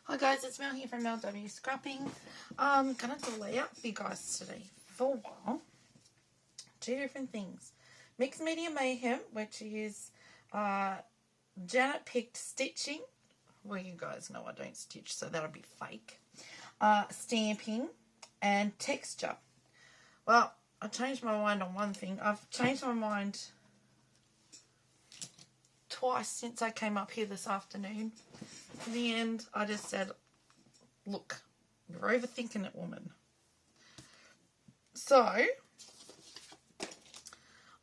Hi guys, it's Mel here from Mel W Scrapping. I'm going to do a layout for you guys today for a while. Two different things. Mixed Media Mayhem, which is Janet picked stitching. Well, you guys know I don't stitch, so that'll be fake. Stamping and texture. Well, I changed my mind on one thing. I've changed my mind twice since I came up here this afternoon. In the end, I just said, look, you're overthinking it, woman. So,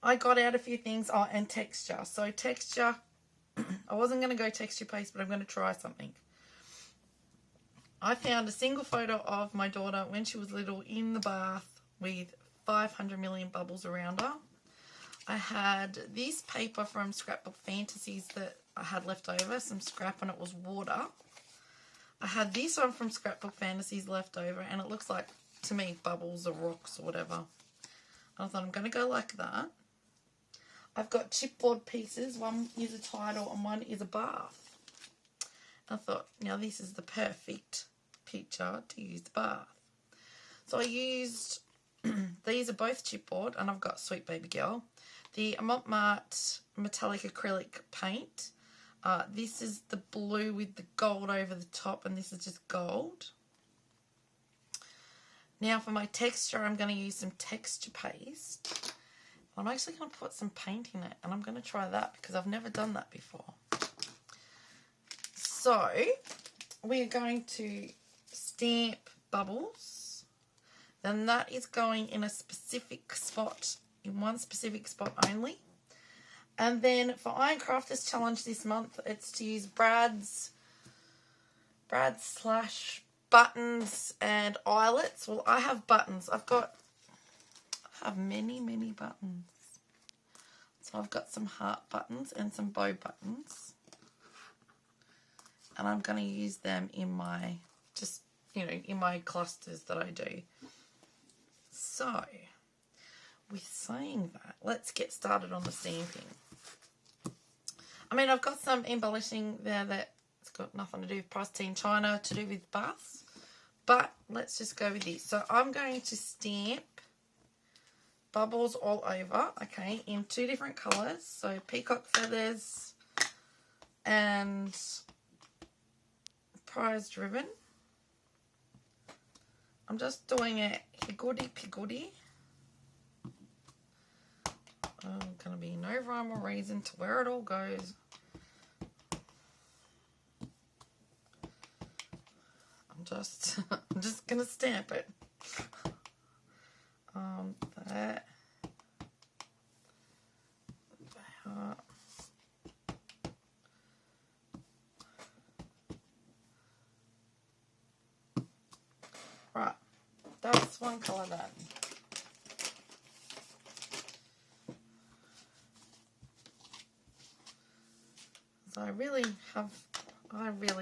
I got out a few things. Oh, and texture. So, texture, I wasn't going to go texture paste, but I'm going to try something. I found a single photo of my daughter when she was little in the bath with 500 million bubbles around her. I had this paper from Scrapbook Fantasies that I had left over, some scrap, and it was water. I had this one from Scrapbook Fantasies left over, and it looks like, to me, bubbles or rocks or whatever. I thought I'm going to go like that. I've got chipboard pieces. One is a title and one is a bath. I thought, now this is the perfect picture to use the bath. So I used, these are both chipboard, and I've got Sweet Baby Girl. The Montmartre metallic acrylic paint. This is the blue with the gold over the top, and this is just gold. Now for my texture, I'm going to use some texture paste. I'm actually going to put some paint in it, and I'm going to try that because I've never done that before. So, we're going to stamp bubbles. Then that is going in a specific spot, in one specific spot only. And then for Iron Crafters Challenge this month, it's to use Brad's slash buttons and eyelets. Well, I have buttons. I have many buttons. So I've got some heart buttons and some bow buttons. And I'm going to use them in my, just, you know, in my clusters that I do. So, with saying that, let's get started on the stamping. I mean, I've got some embellishing there that's got nothing to do with Pristine China, to do with baths. But let's just go with this. So I'm going to stamp bubbles all over, okay, in two different colours. So peacock feathers and prized ribbon. I'm just doing it higgledy-piggledy. Going to be no rhyme or reason to where it all goes. I'm just going to stamp it. That. Right, that's one colour done. So I really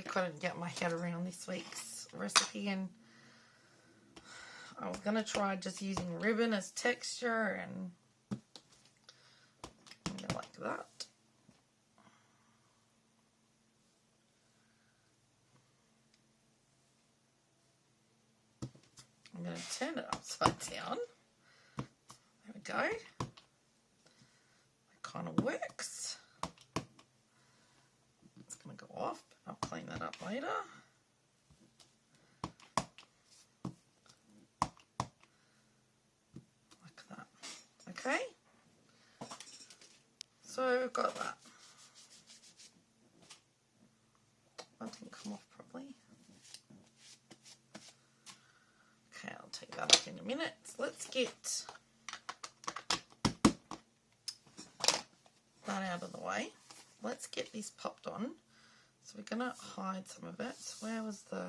couldn't get my head around this week's recipe, and I was going to try just using ribbon as texture and go like that. I'm going to turn it upside down. There we go. It kind of works. It's going to go off, but I'll clean that up later. Like that. Okay. So we've got that. That didn't come off properly. Okay, I'll take that up in a minute. So let's get that out of the way. Let's get this popped on. So we're going to hide some of it. So where was the...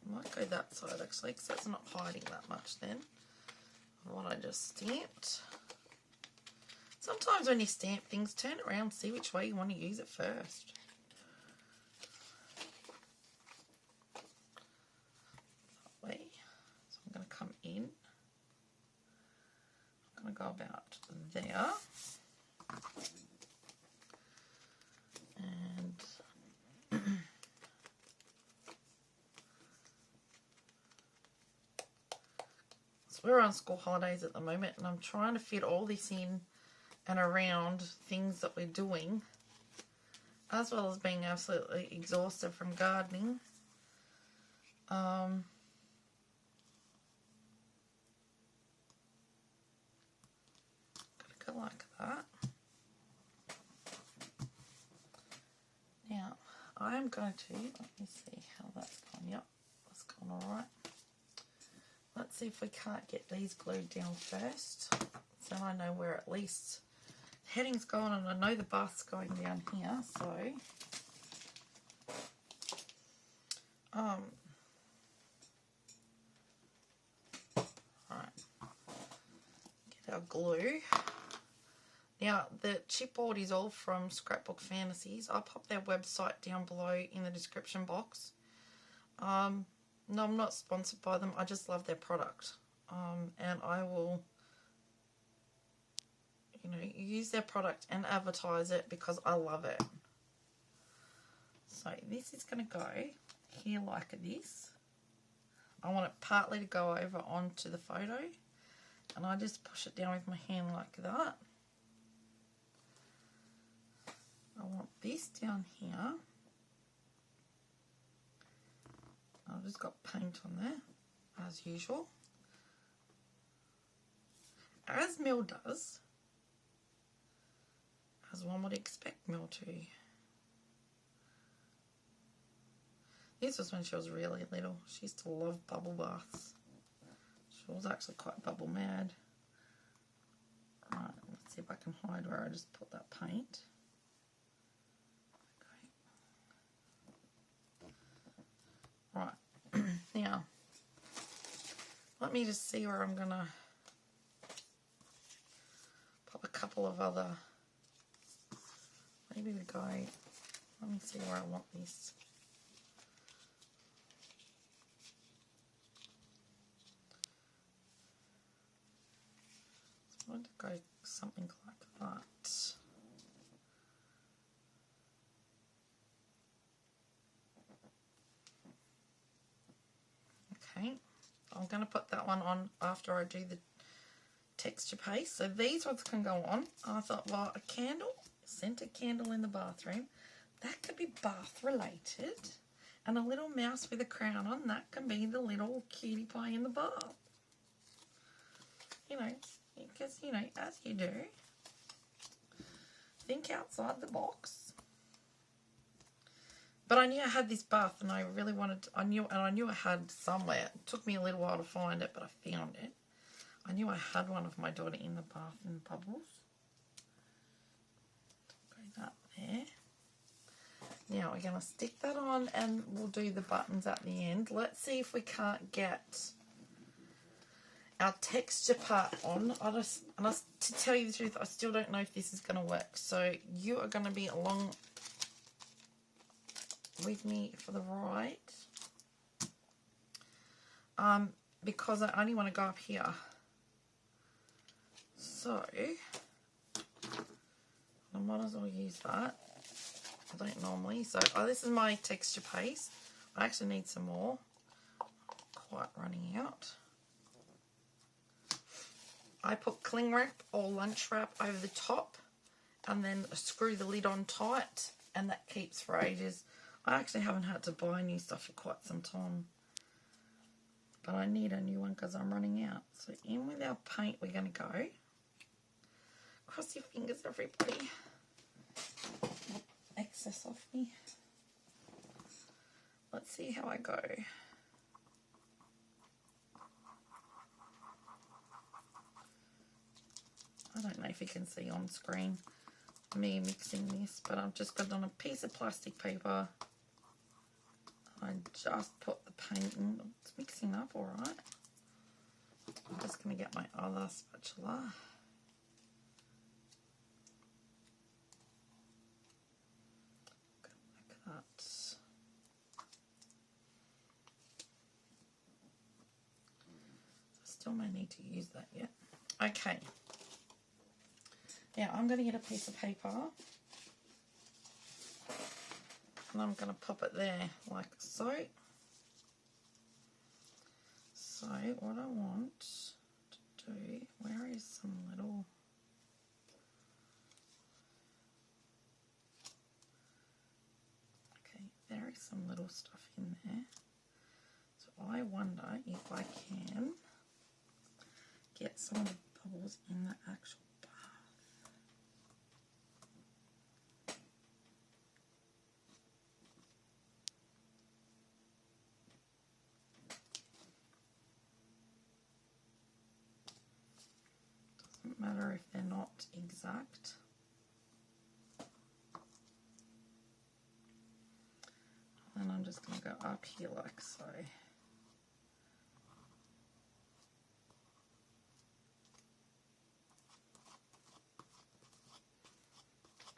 I might go that side actually, because that's not hiding that much then. What I just stamped. Sometimes when you stamp things, turn it around, see which way you want to use it first. That way. So I'm going to come in. I'm going to go about there. we're on school holidays at the moment, and I'm trying to fit all this in and around things that we're doing, as well as being absolutely exhausted from gardening. Gotta go like that. Now, I'm going to, let me see how that's gone. Yep, that's gone alright. Let's see if we can't get these glued down first, so I know where at least the heading's gone, and I know the bath's going down here, so right, get our glue. Now, the chipboard is all from Scrapbook Fantasies. I'll pop their website down below in the description box. No, I'm not sponsored by them. I just love their product. And I will, you know, use their product and advertise it because I love it. So this is going to go here like this. I want it partly to go over onto the photo. And I just push it down with my hand like that. I want this down here. I've just got paint on there, as usual. As Mel does. As one would expect Mel to. This was when she was really little. She used to love bubble baths. She was actually quite bubble mad. Right, let's see if I can hide where I just put that paint. Right, now, let me just see where I'm going to pop a couple of other, maybe we go, let me see where I want this. So I want to go something like that. Okay, I'm going to put that one on after I do the texture paste. So these ones can go on. I thought, well, a candle, scented candle in the bathroom, that could be bath related. And a little mouse with a crown on, that can be the little cutie pie in the bath. You know, because, you know, as you do, think outside the box. But I knew I had this bath, and I really wanted to, I knew I had somewhere. It took me a little while to find it, but I found it. I knew I had one of my daughter in the bath in bubbles. Go that there. Now we're going to stick that on, and we'll do the buttons at the end. Let's see if we can't get our texture part on. To tell you the truth, I still don't know if this is going to work. So you are going to be along with me for the ride, because I only want to go up here. So I might as well use that. I don't normally. So this is my texture paste. I actually need some more. Quite running out. I put cling wrap or lunch wrap over the top, and then screw the lid on tight, and that keeps for ages. I actually haven't had to buy new stuff for quite some time, but I need a new one because I'm running out. So in with our paint we're going to go. Cross your fingers, everybody. Excess off me. Let's see how I go. I don't know if you can see on screen me mixing this, but I've just got it on a piece of plastic paper. I just put the paint in. It's mixing up all right. I'm just going to get my other spatula. Go like that. I still may need to use that yet. Okay. Now I'm going to get a piece of paper. And I'm going to pop it there like so. So what I want do, where is some little... Okay, there is some little stuff in there. So I wonder if I can get some of the bubbles in the actual bath. Doesn't matter if they're not exact. And I'm just going to go up here like so.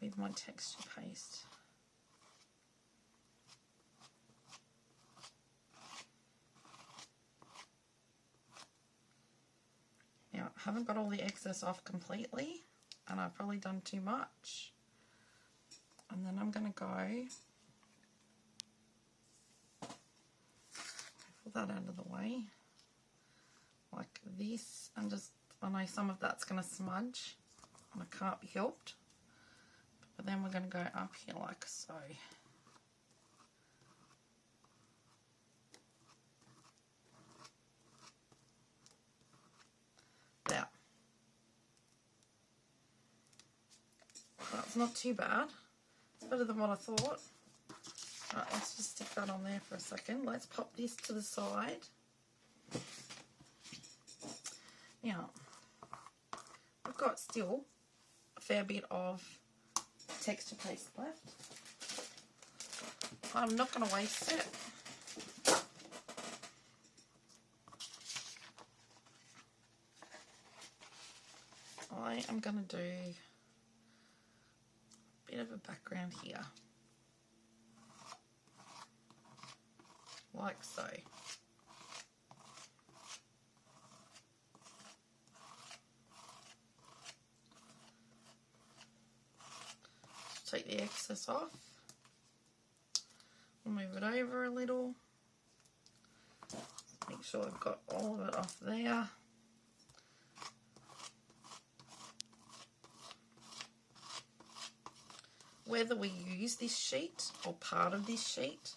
With my texture paste. Now, I haven't got all the excess off completely, and I've probably done too much. And then I'm going to go, pull that out of the way, like this, and just, I know some of that's going to smudge, and it can't be helped. But then we're going to go up here like so. There. That's not too bad. It's better than what I thought. Right, let's just stick that on there for a second. Let's pop this to the side. Now, I've got still a fair bit of texture paste left. I'm not going to waste it. I am going to do a bit of a background here, like so. Take the excess off. We'll move it over a little. Make sure I've got all of it off there. Whether we use this sheet or part of this sheet,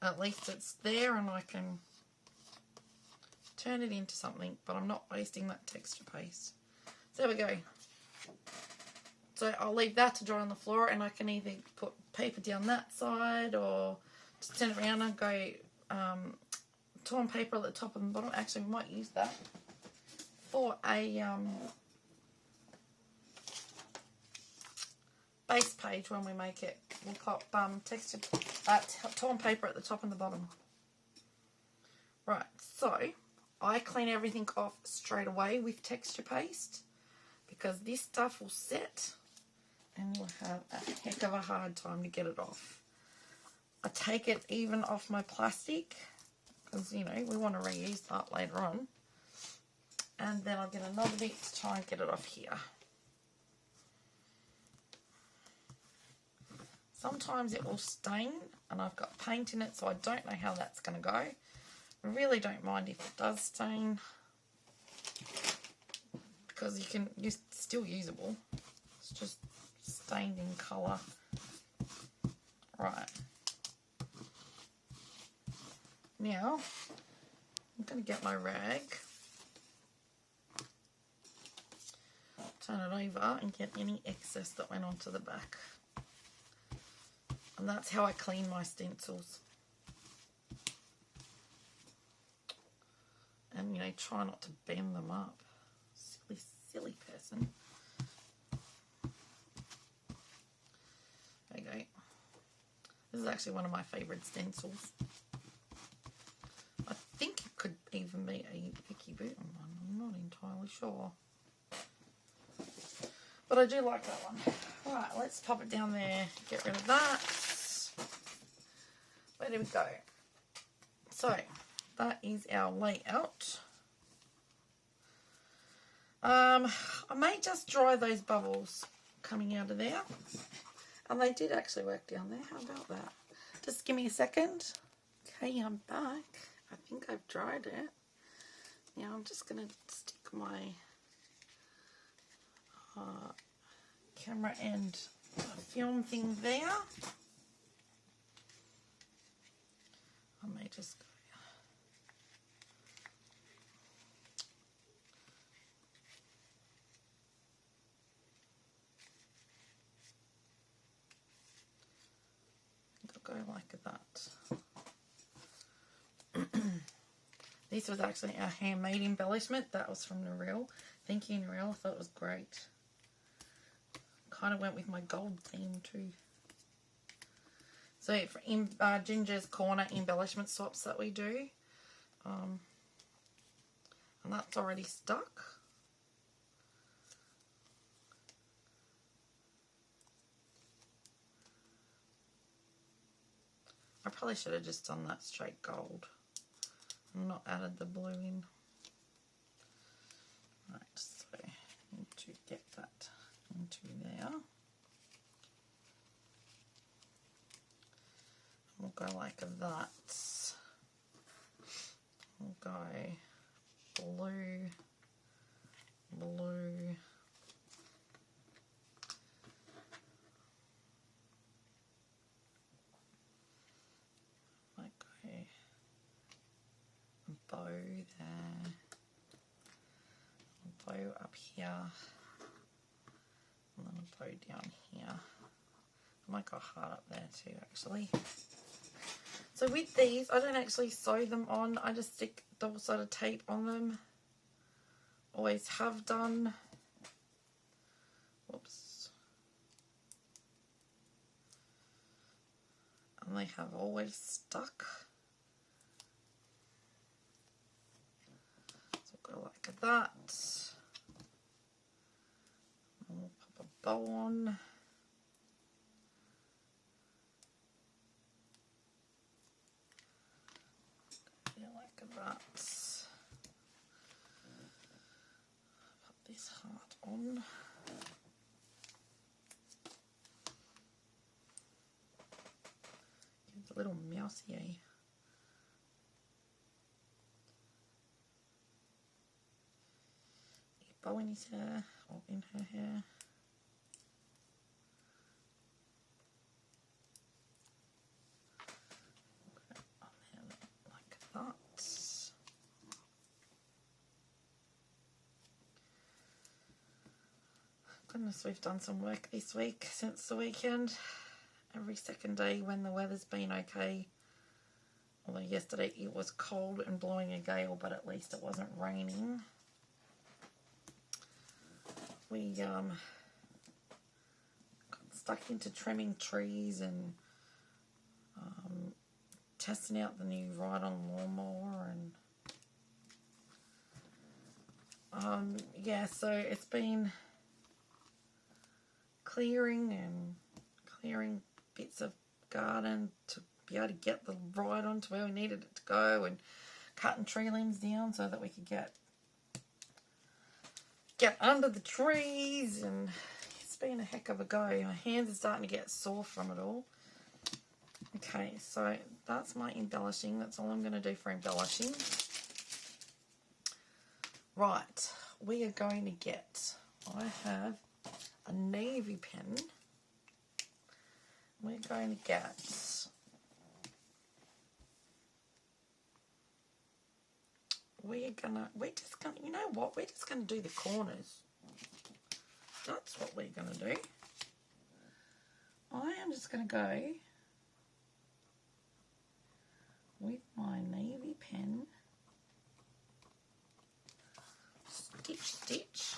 at least it's there and I can turn it into something, but I'm not wasting that texture paste. So there we go. So I'll leave that to dry on the floor, and I can either put paper down that side or just turn it around and go torn paper at the top and bottom. Actually, we might use that for a base page when we make it. We'll pop texture torn paper at the top and the bottom. Right, so I clean everything off straight away with texture paste because this stuff will set and you'll have a heck of a hard time to get it off. I take it even off my plastic because, you know, we want to reuse that later on. And then I'll get another bit to try and get it off here. Sometimes it will stain and I've got paint in it, so I don't know how that's going to go. I really don't mind if it does stain because it's still usable. It's just stained in colour. Right. Now, I'm going to get my rag, turn it over and get any excess that went onto the back. And that's how I clean my stencils. And, you know, try not to bend them up. Silly, silly person. There you go. This is actually one of my favourite stencils. I think it could even be a Vicky Booten one. I'm not entirely sure. But I do like that one. Alright, let's pop it down there. Get rid of that. Where do we go? So, that is our layout. I may just dry those bubbles coming out of there. And they did actually work down there. How about that? Just give me a second. Okay, I'm back. I think I've dried it. Now I'm just going to stick my camera and film thing there. I may just go. Go like that. This was actually our handmade embellishment. That was from Narelle. Thank you, Narelle. I thought it was great. Kind of went with my gold theme too. So for Ginger's Corner embellishment swaps that we do. And that's already stuck. I probably should have just done that straight gold and not added the blue in. Right, so I need to get that into there. We'll go like that. We'll go blue, blue. Bow there, a bow up here, and then a bow down here. I might go hard up there too, actually. So with these, I don't actually sew them on. I just stick double-sided tape on them. Always have done. Whoops. And they have always stuck. Go like that. And we'll pop a bow on. Yeah, like that. Pop this heart on. Give the little mousey a bow in his hair or in her hair. Put it on there like that. Goodness, we've done some work this week since the weekend. Every second day when the weather's been okay. Although yesterday it was cold and blowing a gale, but at least it wasn't raining. We got stuck into trimming trees and testing out the new ride-on lawnmower, and yeah, so it's been clearing bits of garden to be able to get the ride on to where we needed it to go, and cutting tree limbs down so that we could get under the trees, and it's been a heck of a go. My hands are starting to get sore from it all. Okay, so that's my embellishing. That's all I'm going to do for embellishing. Right, we are going to get, I have a navy pen. We're going to get you know what, we're just gonna do the corners. That's what we're gonna do. I am just gonna go with my navy pen, stitch.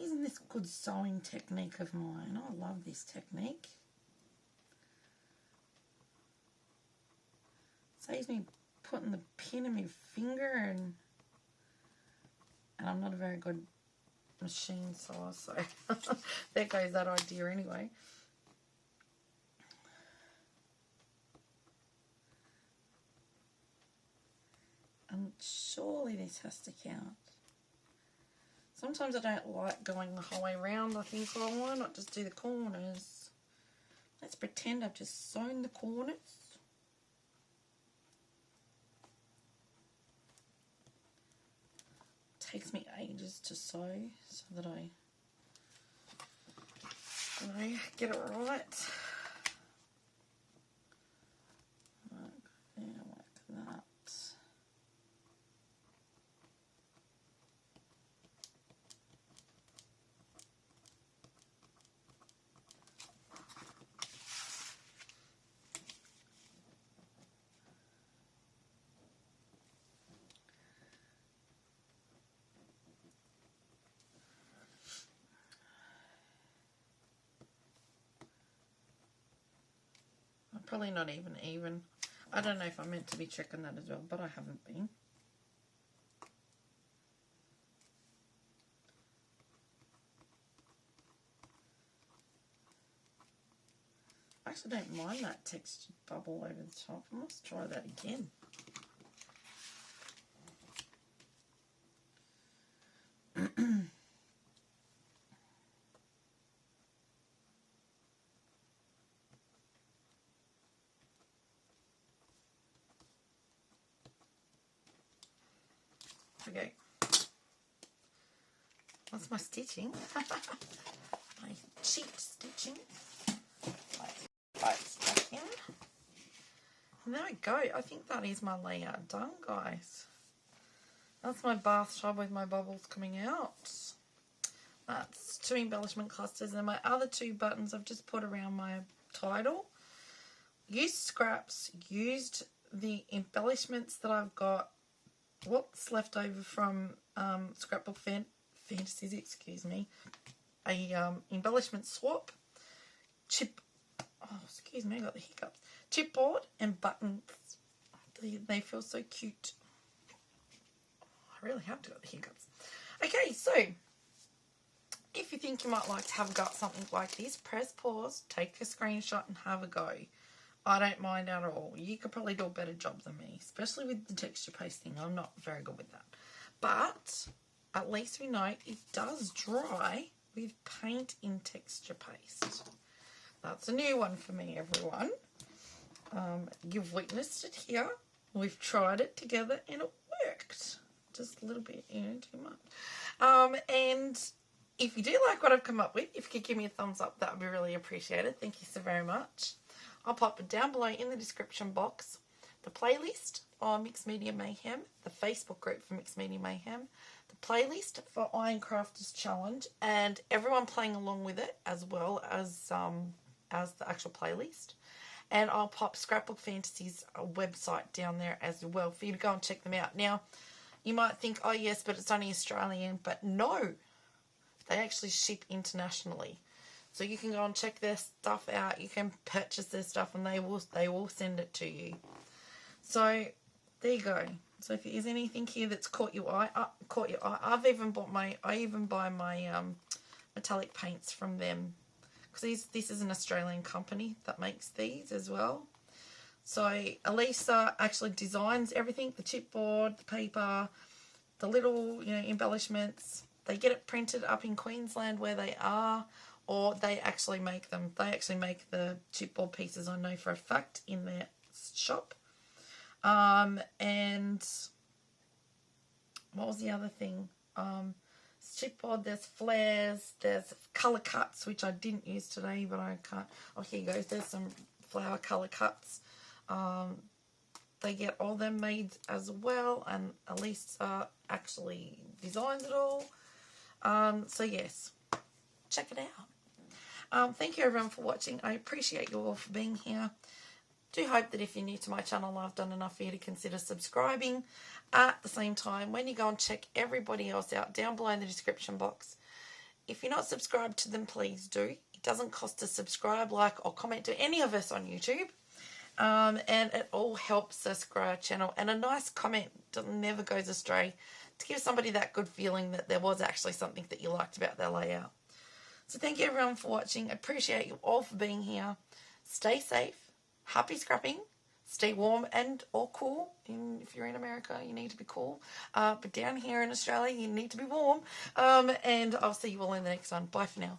Isn't this good sewing technique of mine? I love this technique. Saves me putting the pin in my finger, and I'm not a very good machine sewer, so there goes that idea anyway. And surely this has to count. Sometimes I don't like going the whole way around. I think, oh, why not just do the corners? Let's pretend I've just sewn the corners. takes me ages to sew so that I get it right. Like that. Probably not even. I don't know if I'm meant to be checking that as well, but I haven't been. I actually don't mind that textured bubble over the top. I must try that again. Okay. That's my stitching. My cheap stitching. Right, back in. And there we go. I think that is my layout done, guys. That's my bath tub with my bubbles coming out. That's 2 embellishment clusters, and my other 2 buttons I've just put around my title. Used scraps, used the embellishments that I've got, what's left over from Scrapbook Fantasies, excuse me, a embellishment swap, excuse me, I got the hiccups, chipboard and buttons. They feel so cute. I really have got the hiccups. Okay, so if you think you might like to have a go at something like this, press pause, take a screenshot and have a go. I don't mind at all. You could probably do a better job than me, especially with the texture pasting. I'm not very good with that. But at least we know it does dry with paint in texture paste. That's a new one for me, everyone. You've witnessed it here. We've tried it together and it worked. Just a little bit, too much. And if you do like what I've come up with, if you could give me a thumbs up, that would be really appreciated. Thank you so very much. I'll pop it down below in the description box. The playlist for Mixed Media Mayhem, the Facebook group for Mixed Media Mayhem, the playlist for Iron Crafters Challenge, and everyone playing along with it, as well as the actual playlist. And I'll pop Scrapbook Fantasies website down there as well for you to go and check them out. Now, you might think, oh yes, but it's only Australian, but no, they actually ship internationally. So you can go and check their stuff out. You can purchase their stuff, and they will send it to you. So there you go. So if there's anything here that's caught your eye, I even buy my metallic paints from them, because this is an Australian company that makes these as well. So Elisa actually designs everything: the chipboard, the paper, the little embellishments. They get it printed up in Queensland where they are. Or they actually make them. They actually make the chipboard pieces, I know for a fact, in their shop. And what was the other thing? Chipboard, there's flares, there's colour cuts, which I didn't use today, but I can't. Oh, here goes. There's some flower colour cuts. They get all them made as well, and Elisa actually designs it all. So yes, check it out. Thank you everyone for watching. I appreciate you all for being here. Do hope that if you're new to my channel, I've done enough for you to consider subscribing. At the same time, when you go and check everybody else out down below in the description box, if you're not subscribed to them, please do. It doesn't cost to subscribe, like, or comment to any of us on YouTube. And it all helps us grow our channel. And a nice comment never goes astray, to give somebody that good feeling that there was actually something that you liked about their layout. So thank you everyone for watching. I appreciate you all for being here. Stay safe. Happy scrapping. Stay warm and or cool. If you're in America, you need to be cool. But down here in Australia, you need to be warm. And I'll see you all in the next one. Bye for now.